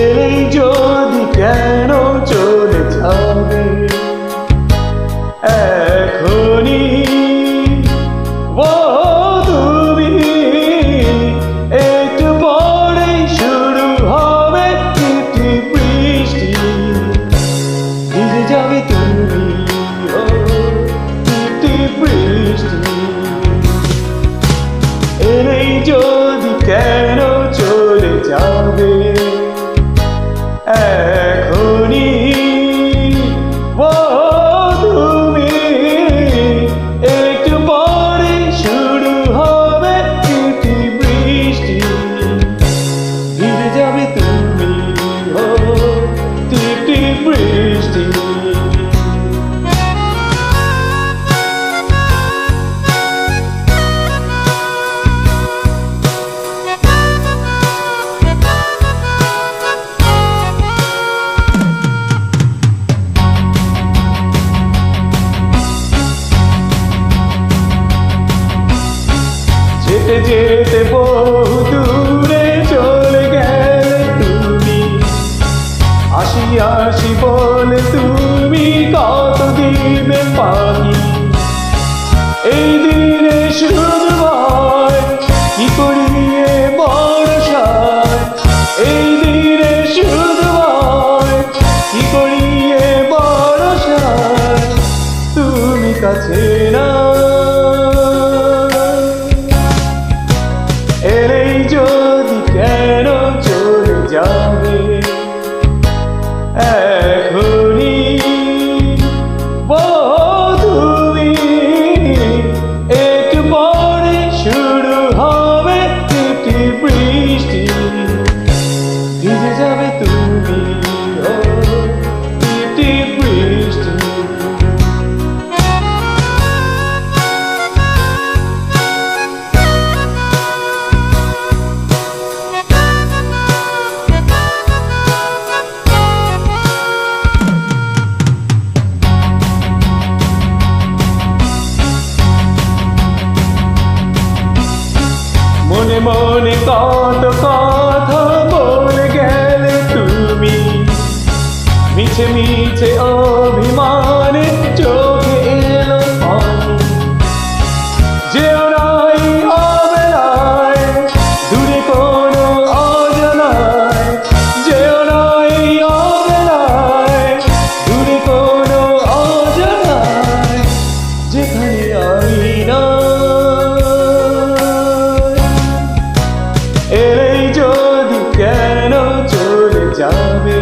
এলেই যদি কেন চলে যাবে এখনই ও তুমি, একটু পরেই শুরু হবে টিপটি বৃষ্টি, ভিজে যাবে তুমি ও টিপটি বৃষ্টি। এলেই যদি কেন চলে যাবে এখনই ও তুমি, একটু পরে শুরু হবে টিপটি বৃষ্টি, ভিজে যাবে তুমি ও টিপটি বৃষ্টি। যেতে যেতে বহু দূরে চলে গেলে তুমি, আসি আসি বলে তুমি কত দিবে পাখি। এই দিনে শুধু ভয় কি করিয়ে বর্ষায়, এই দিনে শুধু ভয় কি করিয়ে বর্ষায়, তুমি কাছে না। এলেই যদি কেন চলে যাবে এখনই ও তুমি, একটু পরে শুরু হবে টিপটি বৃষ্টি, ভিজে যাবে তুমি ও টিপটি বৃষ্টি। মনে মনে কত কথা বলে গেলে তুমি, মিছে মিছে অভিমানে চোখে এলো পানি। যেও নাই অবেলায় দূরে কোনো অজানায়, যেও নাই অবেলায় দূরে কোনো অজানায়, যেখানে আমি না। এলেই যদি কেন চলে যাবে